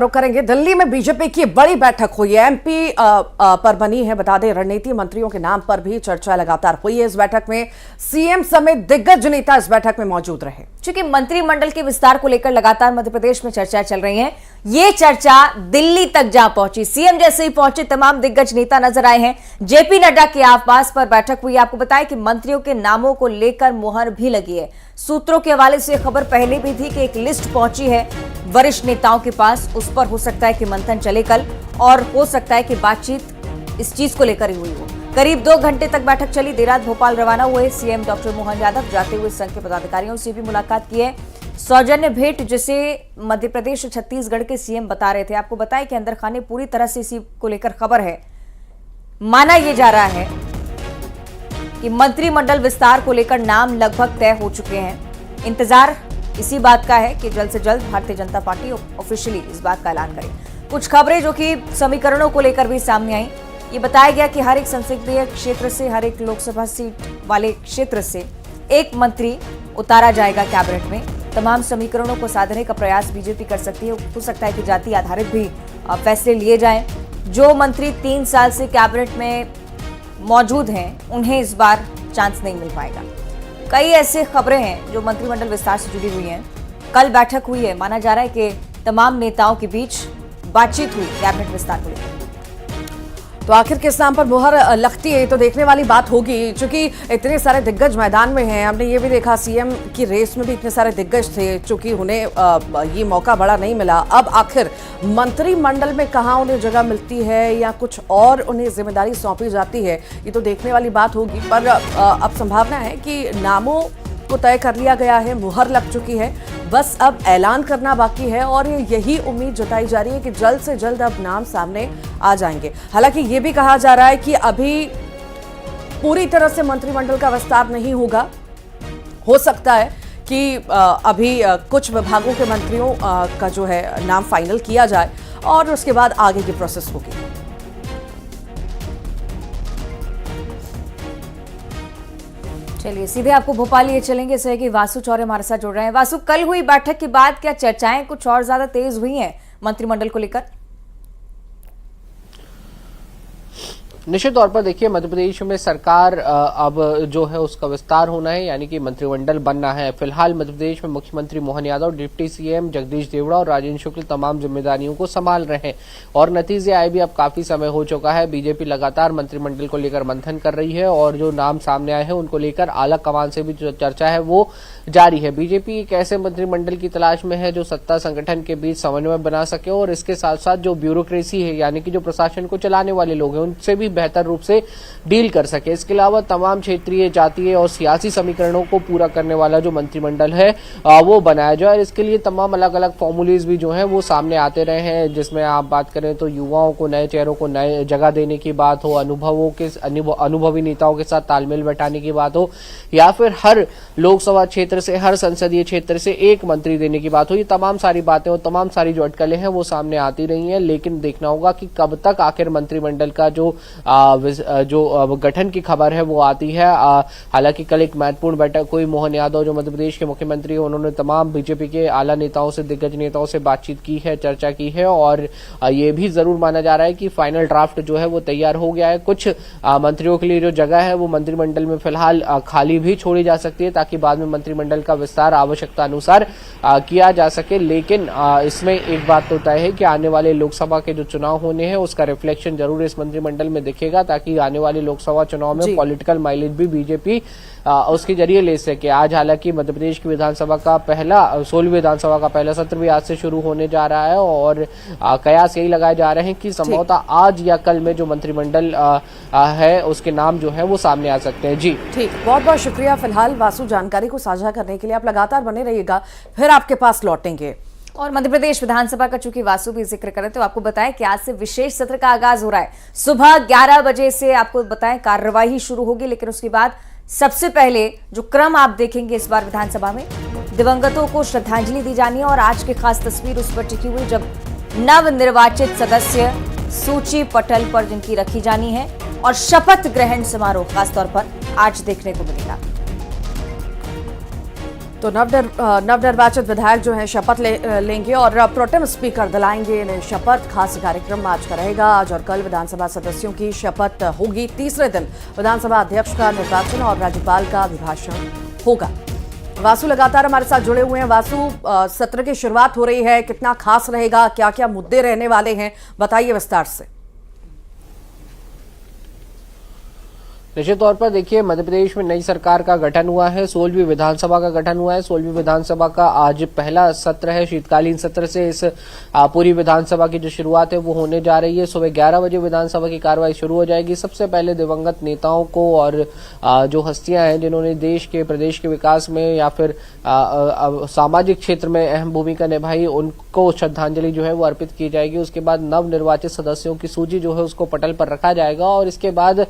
रुक करेंगे। दिल्ली में बीजेपी की बड़ी बैठक हुई है। एमपी पर बनी है, बता दें, रणनीति मंत्रियों के नाम पर भी चर्चा लगातार हुई है। इस बैठक में सीएम समेत दिग्गज नेता इस बैठक में मौजूद रहे। चूंकि मंत्रिमंडल के विस्तार को लेकर लगातार मध्य प्रदेश में चर्चा चल रही है, ये चर्चा दिल्ली तक जा पहुंची। सीएम जैसे ही पहुंचे तमाम दिग्गज नेता नजर आए हैं। जेपी नड्डा के आवास पर बैठक हुई। आपको बताएं कि मंत्रियों के नामों को लेकर मुहर भी लगी है। सूत्रों के हवाले से खबर पहले भी थी कि एक लिस्ट पहुंची है वरिष्ठ नेताओं के पास। उस पर हो सकता है कि मंथन चले कल, और हो सकता है कि बातचीत इस चीज को लेकर ही हुई हो। करीब 2 घंटे तक बैठक चली। देर रात भोपाल रवाना हुए सीएम डॉक्टर मोहन यादव। जाते हुए संघ के पदाधिकारियों से भी मुलाकात की है। सौजन्य भेंट जिसे मध्य प्रदेश और छत्तीसगढ़ के सीएम बता रहे थे। आपको बताएं कि अंदर खाने पूरी तरह से इसी को लेकर खबर है। माना यह जा रहा है कि मंत्रिमंडल विस्तार को लेकर नाम लगभग तय हो चुके हैं। इंतजार इसी बात का है कि जल्द से जल्द भारतीय जनता पार्टी ऑफिशियली इस बात का ऐलान करे। कुछ खबरें जो कि समीकरणों को लेकर भी सामने आई। ये बताया गया कि हर एक संसदीय क्षेत्र से, हर एक लोकसभा सीट वाले क्षेत्र से एक मंत्री उतारा जाएगा कैबिनेट में। तमाम समीकरणों को साधने का प्रयास बीजेपी कर सकती है। हो सकता है कि जाति आधारित भी फैसले लिए जाएं। जो मंत्री 3 साल से कैबिनेट में मौजूद हैं, उन्हें इस बार चांस नहीं मिल पाएगा। कई ऐसे खबरें हैं जो मंत्रिमंडल विस्तार से जुड़ी हुई हैं। कल बैठक हुई है। माना जा रहा है कि तमाम नेताओं के बीच बातचीत हुई कैबिनेट विस्तार को लेकर। तो आखिर किस नाम पर मुहर लगती है, तो देखने वाली बात होगी। चूंकि इतने सारे दिग्गज मैदान में हैं, हमने ये भी देखा सीएम की रेस में भी इतने सारे दिग्गज थे, चूंकि उन्हें ये मौका बड़ा नहीं मिला। अब आखिर मंत्रिमंडल में कहाँ उन्हें जगह मिलती है या कुछ और उन्हें जिम्मेदारी सौंपी जाती है, ये तो देखने वाली बात होगी। पर अब संभावना है कि नामों को तय कर लिया गया है, मुहर लग चुकी है, बस अब ऐलान करना बाकी है। और यही उम्मीद जताई जा रही है कि जल्द से जल्द अब नाम सामने आ जाएंगे। हालांकि ये भी कहा जा रहा है कि अभी पूरी तरह से मंत्रिमंडल का विस्तार नहीं होगा। हो सकता है कि अभी कुछ विभागों के मंत्रियों का जो है नाम फाइनल किया जाए और उसके बाद आगे की प्रोसेस होगी। चलिए सीधे आपको भोपाल लिए चलेंगे। सहयोगी वासु चौरे हमारे साथ जुड़ रहे हैं। वासु, कल हुई बैठक के बाद क्या चर्चाएं कुछ और ज्यादा तेज हुई हैं मंत्रिमंडल को लेकर? निश्चित तौर पर देखिए, मध्य प्रदेश में सरकार अब जो है उसका विस्तार होना है, यानी कि मंत्रिमंडल बनना है। फिलहाल मध्य प्रदेश में मुख्यमंत्री मोहन यादव, डिप्टी सीएम जगदीश देवड़ा और राजेंद्र शुक्ल तमाम जिम्मेदारियों को संभाल रहे हैं और नतीजे आए भी अब काफी समय हो चुका है। बीजेपी लगातार मंत्रिमंडल को लेकर मंथन कर रही है और जो नाम सामने आए हैं उनको लेकर आला कमान से भी जो चर्चा है वो जारी है। बीजेपी एक ऐसे मंत्रिमंडल की तलाश में है जो सत्ता संगठन के बीच समन्वय बना सके और इसके साथ साथ जो ब्यूरोक्रेसी है, यानी कि जो प्रशासन को चलाने वाले लोग हैं, उनसे भी बेहतर रूप से डील कर सके। इसके अलावा तमाम क्षेत्रीय, जातीय और सियासी समीकरणों को पूरा करने वाला जो मंत्रिमंडल है वो बनाया जाए। इसके लिए तमाम अलग अलग फॉर्मूलेज भी जो है वो सामने आते रहे हैं, जिसमें आप बात करें तो युवाओं को, नए चेहरों को नए जगह देने की बात हो, अनुभवी नेताओं के साथ तालमेल बैठाने की बात हो, या फिर हर लोकसभा क्षेत्र से, हर संसदीय क्षेत्र से एक मंत्री देने की बात हो। ये तमाम सारी बातें और तमाम सारी जो अटकलें हैं वो सामने आती रही हैं। लेकिन देखना होगा कि कब तक आखिर मंत्रिमंडल का जो गठन की खबर है वो आती है। हालांकि कल एक महत्वपूर्ण बैठक हुई। मोहन यादव जो मध्य प्रदेश के मुख्यमंत्री हैं, उन्होंने तमाम बीजेपी के आला नेताओं से, दिग्गज नेताओं से बातचीत की है, चर्चा की है और ये भी जरूर माना जा रहा है कि फाइनल ड्राफ्ट जो है वो तैयार हो गया है। कुछ मंत्रियों के लिए जो जगह है वो मंत्रिमंडल में फिलहाल खाली भी छोड़ी जा सकती है, ताकि बाद में मंत्रिमंडल का विस्तार आवश्यकता अनुसार किया जा सके। लेकिन इसमें एक बात तो तय है कि आने वाले लोकसभा के जो चुनाव होने हैं उसका रिफ्लेक्शन जरूर इस मंत्रिमंडल में दिखेगा, ताकि आने वाले लोकसभा चुनाव में पॉलिटिकल माइलेज भी बीजेपी उसके जरिए ले सके। आज हालांकि मध्य प्रदेश की विधानसभा का 16वीं विधानसभा का पहला सत्र भी आज से शुरू होने जा रहा है और कयास यही लगाए जा रहे हैं कि संभवतः आज या कल में जो मंत्रिमंडल है उसके नाम जो है वो सामने आ सकते हैं। जी ठीक, बहुत बहुत शुक्रिया फिलहाल वासु जानकारी को साझा करने के लिए। आप लगातार बने रहिएगा, फिर आपके पास लौटेंगे। और मध्य प्रदेश विधानसभा का चूंकि वासु भी जिक्र करें तो आपको बताएं कि आज से विशेष सत्र का आगाज हो रहा है। सुबह 11 बजे से आपको बताएं कार्यवाही शुरू होगी, लेकिन उसके बाद सबसे पहले जो क्रम आप देखेंगे इस बार विधानसभा में, दिवंगतों को श्रद्धांजलि दी जानी है और आज की खास तस्वीर उस पर टिकी हुई जब नव निर्वाचित सदस्य सूची पटल पर जिनकी रखी जानी है और शपथ ग्रहण समारोह खासतौर पर आज देखने को मिलेगा। तो नवनिर्वाचित विधायक जो हैं शपथ लेंगे और प्रोटेम स्पीकर दिलाएंगे इन्हें शपथ। खास कार्यक्रम आज का रहेगा। आज और कल विधानसभा सदस्यों की शपथ होगी। तीसरे दिन विधानसभा अध्यक्ष का निर्वाचन और राज्यपाल का अभिभाषण होगा। वासु लगातार हमारे साथ जुड़े हुए हैं। वासु, सत्र की शुरुआत हो रही है, कितना खास रहेगा, क्या क्या मुद्दे रहने वाले हैं, बताइए विस्तार से। निश्चित तौर पर देखिए, मध्य प्रदेश में नई सरकार का गठन हुआ है, 16वीं विधानसभा का गठन हुआ है। 16वीं विधानसभा का आज पहला सत्र है। शीतकालीन सत्र से इस पूरी विधानसभा की जो शुरुआत है वो होने जा रही है। सुबह 11 बजे विधानसभा की कार्रवाई शुरू हो जाएगी। सबसे पहले दिवंगत नेताओं को और जो हस्तियां हैं जिन्होंने देश के, प्रदेश के विकास में या फिर सामाजिक क्षेत्र में अहम भूमिका निभाई, उनको श्रद्धांजलि जो है वो अर्पित की जाएगी। उसके बाद नवनिर्वाचित सदस्यों की सूची जो है उसको पटल पर रखा जाएगा और इसके बाद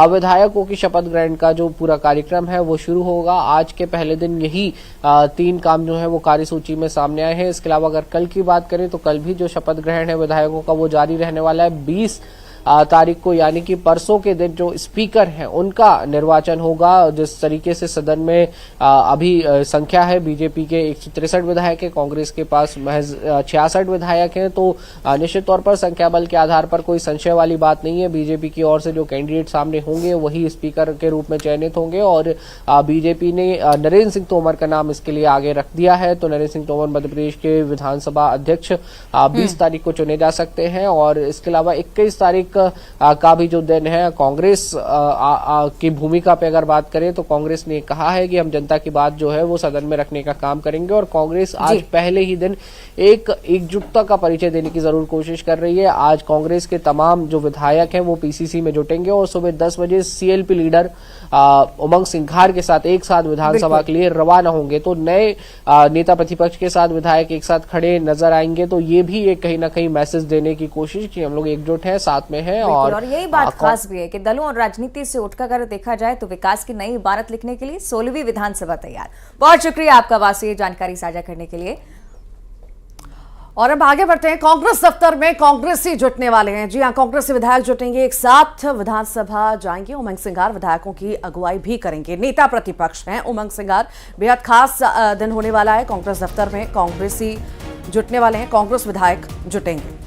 विधायकों की शपथ ग्रहण का जो पूरा कार्यक्रम है वो शुरू होगा। आज के पहले दिन यही 3 काम जो है वो कार्यसूची में सामने आए हैं। इसके अलावा अगर कल की बात करें तो कल भी जो शपथ ग्रहण है विधायकों का वो जारी रहने वाला है। 20 तारीख को यानी कि परसों के दिन जो स्पीकर हैं उनका निर्वाचन होगा। जिस तरीके से सदन में अभी संख्या है, बीजेपी के 163 विधायक है, कांग्रेस के पास महज 66 विधायक हैं, तो निश्चित तौर पर संख्या बल के आधार पर कोई संशय वाली बात नहीं है। बीजेपी की ओर से जो कैंडिडेट सामने होंगे वही स्पीकर के रूप में चयनित होंगे और बीजेपी ने नरेंद्र सिंह तोमर का नाम इसके लिए आगे रख दिया है। तो नरेंद्र सिंह तोमर मध्य प्रदेश के विधानसभा अध्यक्ष 20 तारीख को चुने जा सकते हैं और इसके अलावा 21 तारीख का भी जो दिन है, कांग्रेस की भूमिका पे अगर बात करें तो कांग्रेस ने कहा है कि हम जनता की बात जो है वो सदन में रखने का काम करेंगे और कांग्रेस आज पहले ही दिन एकजुटता का परिचय देने की जरूर कोशिश कर रही है। आज कांग्रेस के तमाम जो विधायक हैं वो पीसीसी में जुटेंगे और सुबह 10 बजे सीएलपी लीडर उमंग सिंघार के साथ एक साथ विधानसभा के लिए रवाना होंगे। तो नए नेता प्रतिपक्ष के साथ विधायक एक साथ खड़े नजर आएंगे। तो ये भी एक कहीं ना कहीं मैसेज देने की कोशिश कि हम लोग एकजुट हैं, साथ में हैं। और यही बात खास भी है कि दलों और राजनीति से उठकर अगर देखा जाए तो विकास की नई इबारत लिखने के लिए 16वीं विधानसभा तैयार। बहुत शुक्रिया आपका वासु, ये जानकारी साझा करने के लिए। और अब आगे बढ़ते हैं। कांग्रेस दफ्तर में कांग्रेसी जुटने वाले हैं। जी हां, कांग्रेसी विधायक जुटेंगे, एक साथ विधानसभा जाएंगे। उमंग सिंघार विधायकों की अगुवाई भी करेंगे। नेता प्रतिपक्ष हैं उमंग सिंघार। बेहद खास दिन होने वाला है। कांग्रेस दफ्तर में कांग्रेसी जुटने वाले हैं, कांग्रेस विधायक जुटेंगे।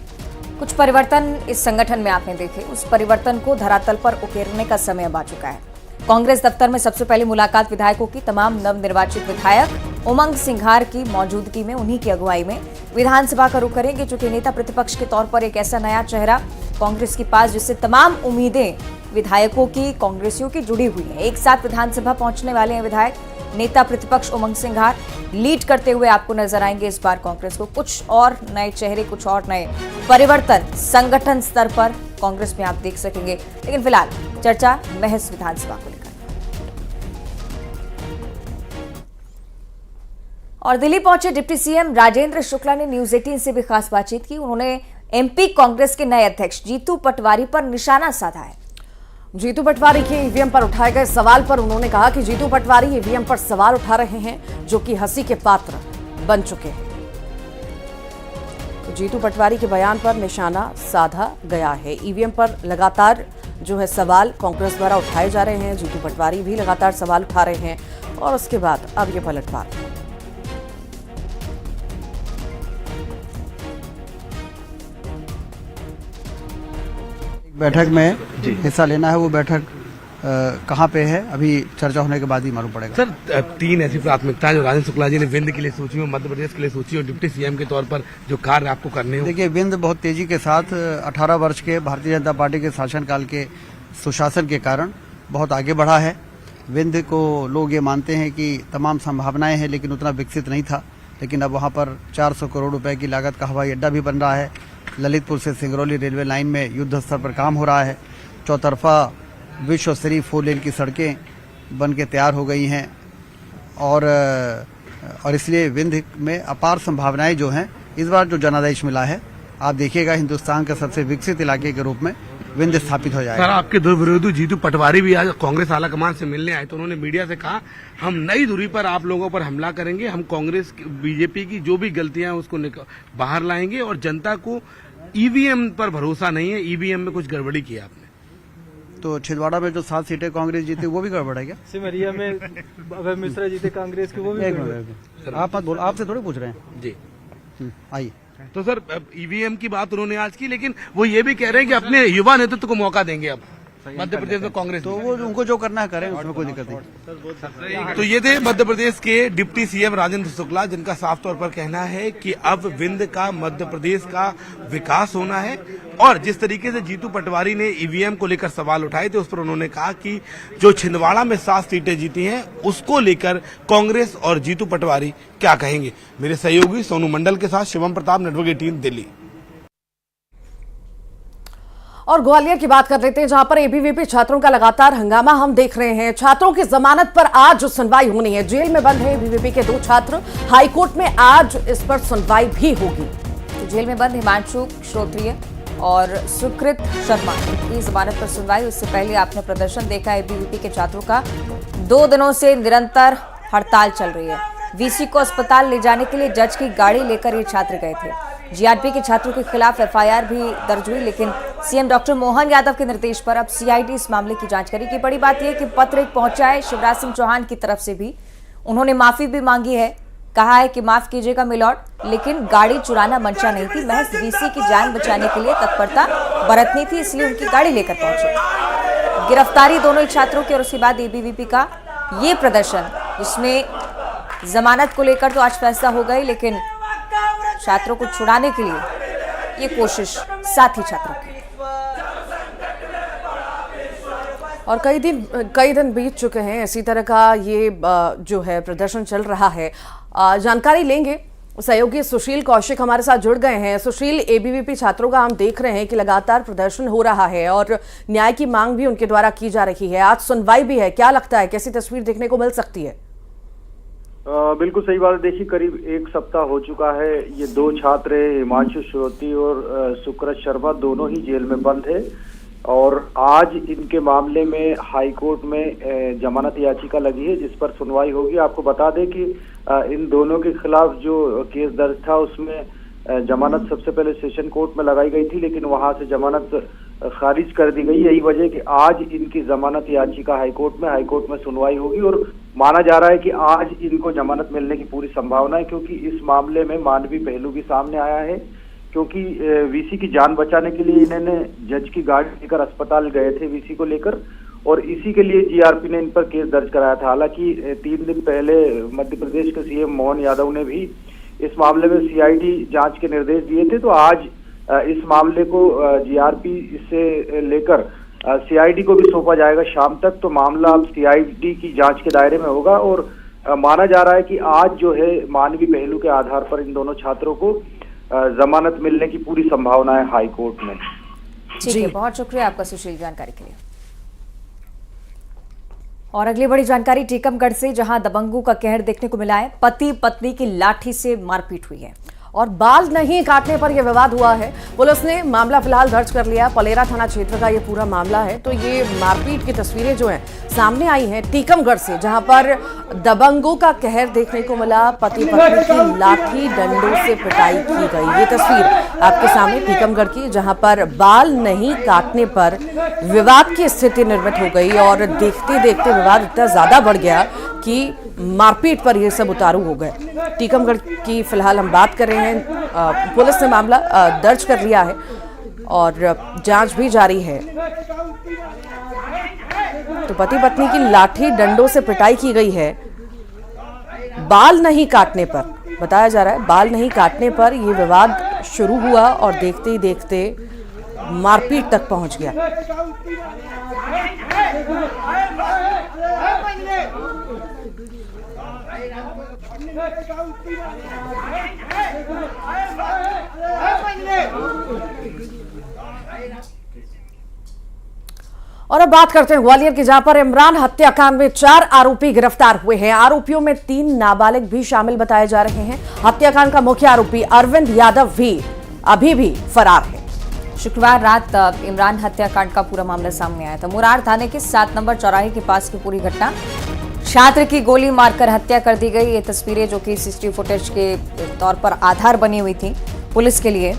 कुछ परिवर्तन इस संगठन में आपने देखे, उस परिवर्तन को धरातल पर उकेरने का समय अब आ चुका है। कांग्रेस दफ्तर में सबसे पहली मुलाकात विधायकों की तमाम नवनिर्वाचित विधायक उमंग सिंघार की मौजूदगी में, उन्हीं की अगुवाई में विधानसभा का रुख करेंगे, जो कि नेता प्रतिपक्ष के तौर पर एक ऐसा नया चेहरा कांग्रेस के पास जिससे तमाम उम्मीदें विधायकों की, कांग्रेसियों की जुड़ी हुई हैं। एक साथ विधानसभा पहुंचने वाले हैं विधायक। नेता प्रतिपक्ष उमंग सिंघार लीड करते हुए आपको नजर आएंगे इस बार कांग्रेस को। कुछ और नए चेहरे, कुछ और नए परिवर्तन संगठन स्तर पर कांग्रेस में आप देख सकेंगे। लेकिन फिलहाल चर्चा महज विधानसभा को लेकर। और दिल्ली पहुंचे डिप्टी सीएम राजेंद्र शुक्ला ने न्यूज 18 से भी खास बातचीत की। उन्होंने एमपी कांग्रेस के नए अध्यक्ष जीतू पटवारी पर निशाना साधा है। जीतू पटवारी के ईवीएम पर उठाए गए सवाल पर उन्होंने कहा कि जीतू पटवारी ईवीएम पर सवाल उठा रहे हैं जो कि हंसी के पात्र बन चुके हैं। तो जीतू पटवारी के बयान पर निशाना साधा गया है। ईवीएम पर लगातार जो है सवाल कांग्रेस द्वारा उठाए जा रहे हैं। जीतू पटवारी भी लगातार सवाल उठा रहे हैं और उसके बाद अब ये पलटवार। बैठक में हिस्सा लेना है, वो बैठक कहाँ पे है अभी चर्चा होने के बाद ही मालूम पड़ेगा। सर, 3 ऐसी प्राथमिकताएं जो राजेंद्र शुक्ला जी ने विंध्य के लिए सोची हो, मध्य प्रदेश के लिए सोची और डिप्टी सीएम के तौर पर जो कार्य आपको करने हो। देखिए, विंध्य बहुत तेजी के साथ 18 वर्ष के भारतीय जनता पार्टी के शासनकाल के सुशासन के कारण बहुत आगे बढ़ा है। विंध्य को लोग ये मानते हैं कि तमाम संभावनाएं हैं लेकिन उतना विकसित नहीं था। लेकिन अब वहाँ पर 400 करोड़ रुपए की लागत का हवाई अड्डा भी बन रहा है। ललितपुर से सिंगरौली रेलवे लाइन में युद्ध स्तर पर काम हो रहा है। चौतरफा विश्व स्तरीय 4 लेन की सड़कें बन के तैयार हो गई हैं और इसलिए विंध्य में अपार संभावनाएं जो हैं, इस बार जो जनादेश मिला है, आप देखिएगा हिंदुस्तान के सबसे विकसित इलाके के रूप में विंध्य स्थापित हो जाएगा। सर, आपके दो विरोधी जीतू पटवारी भी आज कांग्रेस आलाकमान से मिलने आए तो उन्होंने मीडिया से कहा हम नई दूरी पर आप लोगों पर हमला करेंगे, हम कांग्रेस बीजेपी की जो भी गलतियां हैं उसको बाहर लाएंगे और जनता को ईवीएम पर भरोसा नहीं है, ईवीएम में कुछ गड़बड़ी की आपने। तो छिंदवाड़ा में जो 7 सीटें कांग्रेस जीती वो भी गड़बड़ है क्या? सिमरिया में अभय मिश्रा जीते कांग्रेस के, वो भी एक मिनट, आप मत बोलो, आपसे थोड़ी पूछ रहे हैं जी। आइए। तो सर ईवीएम की बात उन्होंने आज की, लेकिन वो ये भी कह रहे हैं कि अपने युवा नेतृत्व को मौका देंगे अब मध्य प्रदेश में कांग्रेस। तो वो उनको जो करना है करें, उसमें कोई दिक्कत नहीं। तो ये थे मध्य प्रदेश के डिप्टी सीएम राजेंद्र शुक्ला, जिनका साफ तौर पर कहना है कि अब विंध्य का, मध्य प्रदेश का विकास होना है। और जिस तरीके से जीतू पटवारी ने ईवीएम को लेकर सवाल उठाए थे, उस पर उन्होंने कहा कि जो छिंदवाड़ा में 7 सीटें जीती हैं उसको लेकर कांग्रेस और जीतू पटवारी क्या कहेंगे। मेरे सहयोगी सोनू मंडल के साथ शिवम प्रताप, नेटवर्क 18 दिल्ली। और ग्वालियर की बात कर लेते हैं, जहां पर एबीवीपी छात्रों का लगातार हंगामा हम देख रहे हैं। छात्रों की जमानत पर आज सुनवाई होनी है। जेल में बंद है एबीवीपी के 2 छात्र, हाईकोर्ट में आज इस पर सुनवाई भी होगी। तो जेल में बंद हिमांशु श्रोत्रिय और सुकृत शर्मा की जमानत पर सुनवाई। उससे पहले आपने प्रदर्शन देखा एबीवीपी के छात्रों का। 2 दिनों से निरंतर हड़ताल चल रही है। वीसी को अस्पताल ले जाने के लिए जज की गाड़ी लेकर ये छात्र गए थे। जीआरपी के छात्रों के खिलाफ एफआईआर भी दर्ज हुई, लेकिन सीएम डॉक्टर मोहन यादव के निर्देश पर अब सीआईडी इस मामले की जांच करेगी। बड़ी बात यह कि पत्र एक पहुंचा है शिवराज सिंह चौहान की तरफ से भी। उन्होंने माफी भी मांगी है, कहा है कि माफ कीजिएगा मिलॉर्ड, लेकिन गाड़ी चुराना मंशा नहीं थी, महज वीसी की जान बचाने के लिए तत्परता बरतनी थी, इसलिए उनकी गाड़ी लेकर पहुंचे। गिरफ्तारी दोनों ही छात्रों की और उसके बाद एबीवीपी का ये प्रदर्शन, जिसमें जमानत को लेकर तो आज फैसला हो गई, लेकिन छात्रों को छुड़ाने के लिए ये कोशिश साथी छात्रों की। और कई दिन बीत चुके हैं, इसी तरह का ये जो है प्रदर्शन चल रहा है। जानकारी लेंगे, सहयोगी सुशील कौशिक हमारे साथ जुड़ गए हैं। सुशील, एबीवीपी छात्रों का हम देख रहे हैं कि लगातार प्रदर्शन हो रहा है और न्याय की मांग भी उनके द्वारा की जा रही है। आज सुनवाई भी है, क्या लगता है कैसी तस्वीर देखने को मिल सकती है? बिल्कुल सही बात है। देखिए, करीब 1 सप्ताह हो चुका है। ये 2 छात्र हिमांशु श्रोती और सुकृत शर्मा दोनों ही जेल में बंद है और आज इनके मामले में हाई कोर्ट में जमानत याचिका लगी है, जिस पर सुनवाई होगी। आपको बता दें कि इन दोनों के खिलाफ जो केस दर्ज था उसमें जमानत सबसे पहले सेशन कोर्ट में लगाई गई थी, लेकिन वहां से जमानत खारिज कर दी गई। यही वजह कि आज इनकी जमानत याचिका हाईकोर्ट में सुनवाई होगी और माना जा रहा है कि आज इनको जमानत मिलने की पूरी संभावना है, क्योंकि इस मामले में मानवीय पहलू भी सामने आया है। क्योंकि वीसी की जान बचाने के लिए इन्होंने जज की गाड़ी लेकर अस्पताल गए थे वीसी को लेकर, और इसी के लिए जीआरपी ने इन पर केस दर्ज कराया था। हालांकि 3 दिन पहले मध्य प्रदेश के सीएम मोहन यादव ने भी इस मामले में सीआईडी जांच के निर्देश दिए थे। तो आज इस मामले को जीआरपी से लेकर सीआईडी को भी सौंपा जाएगा शाम तक। तो मामला अब सीआईडी की जांच के दायरे में होगा और माना जा रहा है कि आज जो है मानवीय पहलू के आधार पर इन दोनों छात्रों को जमानत मिलने की पूरी संभावना है हाई कोर्ट में। ठीक है, बहुत शुक्रिया आपका सुशील जानकारी के लिए। और अगली बड़ी जानकारी टीकमगढ़ से, जहां दबंगों का कहर देखने को मिला है। पति पत्नी की लाठी से मारपीट हुई है और बाल नहीं काटने पर यह विवाद हुआ है। पुलिस ने मामला फिलहाल दर्ज कर लिया। पलेरा थाना क्षेत्र का ये पूरा मामला है। तो ये मारपीट की तस्वीरें जो हैं सामने आई हैं टीकमगढ़ से, जहां पर दबंगों का कहर देखने को मिला। पति पत्नी की लाठी डंडों से पिटाई की गई। ये तस्वीर आपके सामने टीकमगढ़ की, जहां पर बाल नहीं काटने पर विवाद की स्थिति निर्मित हो गई और देखते देखते विवाद इतना ज्यादा बढ़ गया कि मारपीट पर ये सब उतारू हो गए। टीकमगढ़ की फिलहाल हम बात कर रहे हैं। पुलिस ने मामला दर्ज कर लिया है और जांच भी जारी है। तो पति पत्नी की लाठी डंडों से पिटाई की गई है बाल नहीं काटने पर। बताया जा रहा है बाल नहीं काटने पर यह विवाद शुरू हुआ और देखते ही देखते मारपीट तक पहुंच गया। और अब बात करते हैं ग्वालियर की, जहां पर इमरान हत्याकांड में 4 आरोपी गिरफ्तार हुए हैं। आरोपियों में 3 नाबालिग भी शामिल बताए जा रहे हैं। हत्याकांड का मुख्य आरोपी अरविंद यादव भी अभी भी फरार है। शुक्रवार रात इमरान हत्याकांड का पूरा मामला सामने आया था। मुरार थाने के 7 नंबर चौराहे के पास की पूरी घटना, छात्र की गोली मारकर हत्या कर दी गई। ये तस्वीरें जो कि सीसीटीवी फुटेज के तौर पर आधार बनी हुई थी पुलिस के लिए।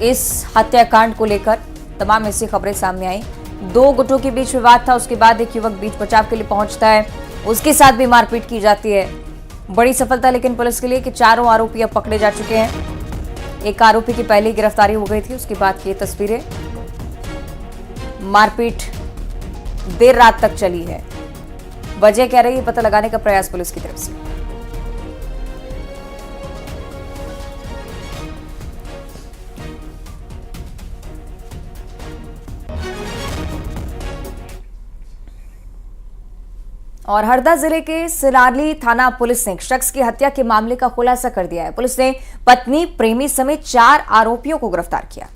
इस हत्याकांड को लेकर तमाम ऐसी खबरें सामने आई। दो गुटों के बीच विवाद था, उसके बाद एक युवक बीच बचाव के लिए पहुंचता है, उसके साथ भी मारपीट की जाती है। बड़ी सफलता लेकिन पुलिस के लिए कि चारों आरोपी अब पकड़े जा चुके हैं। एक आरोपी की पहली गिरफ्तारी हो गई थी, उसके बाद की ये तस्वीरें। मारपीट देर रात तक चली है, वजह क्या रही पता लगाने का प्रयास पुलिस की तरफ से। और हरदा जिले के सिराली थाना पुलिस ने शख्स की हत्या के मामले का खुलासा कर दिया है। पुलिस ने पत्नी, प्रेमी समेत 4 आरोपियों को गिरफ्तार किया।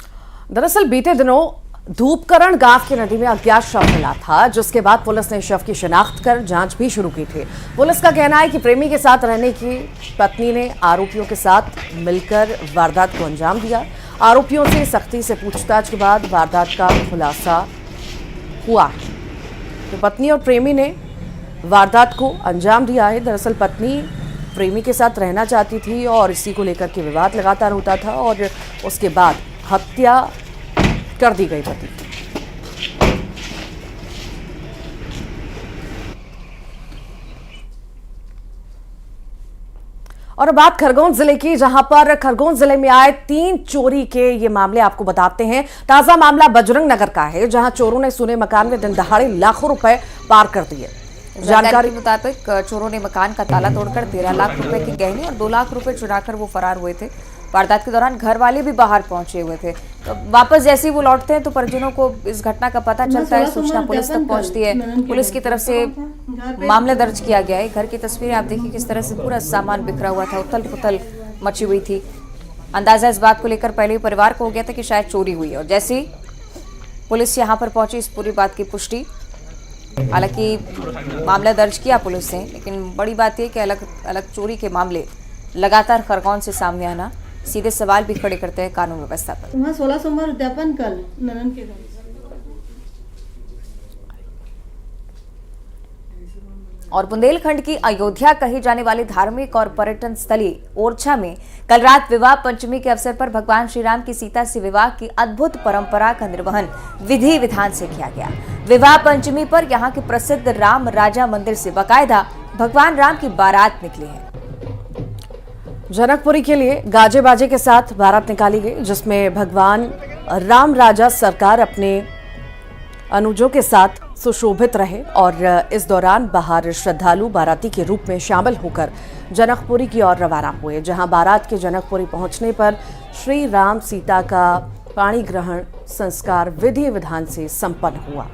दरअसल बीते दिनों धूपकरण गांव की नदी में अज्ञात शव मिला था, जिसके बाद पुलिस ने शव की शिनाख्त कर जांच भी शुरू की थी। पुलिस का कहना है कि प्रेमी के साथ रहने की पत्नी ने आरोपियों के साथ मिलकर वारदात को अंजाम दिया। आरोपियों से सख्ती से पूछताछ के बाद वारदात का खुलासा हुआ। तो पत्नी और प्रेमी ने वारदात को अंजाम दिया है। दरअसल पत्नी प्रेमी के साथ रहना चाहती थी और इसी को लेकर के विवाद लगातार होता था और उसके बाद हत्या कर दी गई पति। और बात खरगोन जिले की, जहां पर खरगोन जिले में आए 3 चोरी के ये मामले आपको बताते हैं। ताजा मामला बजरंग नगर का है, जहां चोरों ने सुने मकान में दिन दहाड़े लाखों रुपए पार कर दिए। जानकारी के मुताबिक चोरों ने मकान का ताला तोड़कर 13 लाख रुपए के गहने और 2 लाख रुपए चुराकर वो फरार हुए थे। वारदात के दौरान घर वाले भी बाहर पहुंचे हुए थे। तो वापस जैसे ही वो लौटते हैं तो परिजनों को इस घटना का पता चलता है, सूचना पुलिस तक पहुंचती है। पुलिस की तरफ से मामला दर्ज किया गया है। घर की तस्वीरें आप देखिए, किस तरह से पूरा सामान बिखरा हुआ था, उथल पुथल मची हुई थी। अंदाजा इस बात को लेकर पहले ही परिवार को हो गया था कि शायद चोरी हुई है, और जैसे ही पुलिस यहाँ पर पहुंची इस पूरी बात की पुष्टि। हालांकि मामला दर्ज किया पुलिस ने, लेकिन बड़ी बात यह कि अलग अलग चोरी के मामले लगातार खरगोन से सामने आना सीधे सवाल भी खड़े करते हैं कानून व्यवस्था पर। वहाँ 16 सोमवार उद्यापन कल ननन के घर। और बुंदेलखंड की अयोध्या कही जाने वाली धार्मिक और पर्यटन स्थली ओरछा में कल रात विवाह पंचमी के अवसर पर भगवान श्री राम की सीता से विवाह की अद्भुत परंपरा का निर्वहन विधि विधान से किया गया। विवाह पंचमी पर यहाँ के प्रसिद्ध राम राजा मंदिर से बाकायदा भगवान राम की बारात निकली है। जनकपुरी के लिए गाजे बाजे के साथ बारात निकाली गई, जिसमें भगवान राम राजा सरकार अपने अनुजों के साथ सुशोभित रहे और इस दौरान बाहर श्रद्धालु बाराती के रूप में शामिल होकर जनकपुरी की ओर रवाना हुए, जहां बारात के जनकपुरी पहुंचने पर श्री राम सीता का पाणी ग्रहण संस्कार विधि विधान से संपन्न हुआ।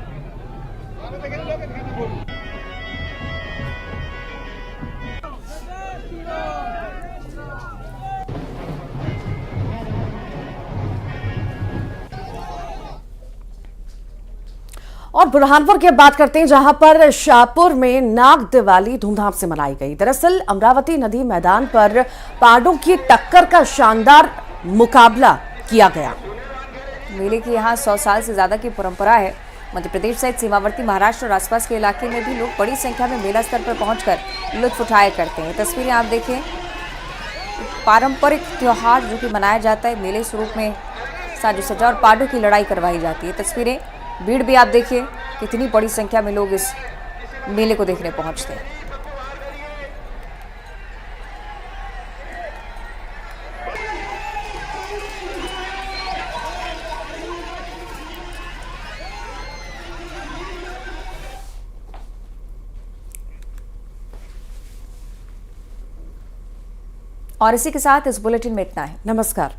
और बुरहानपुर की बात करते हैं, जहां पर शाहपुर में नाग दिवाली धूमधाम से मनाई गई। दरअसल अमरावती नदी मैदान पर पहाड़ों की टक्कर का शानदार मुकाबला किया गया। मेले की यहाँ 100 साल से ज्यादा की परंपरा है। मध्य प्रदेश सहित सीमावर्ती महाराष्ट्र और आसपास के इलाके में भी लोग बड़ी संख्या में मेला स्तर पर पहुंचकर लुत्फ उठाया करते हैं। तस्वीरें आप देखें, पारंपरिक त्योहार जो कि मनाया जाता है मेले स्वरूप में साजो सजा और पहाड़ों की लड़ाई करवाई जाती है। तस्वीरें, भीड़ भी आप देखिए, कितनी बड़ी संख्या में लोग इस मेले को देखने पहुंचते हैं। और इसी के साथ इस बुलेटिन में इतना है। नमस्कार।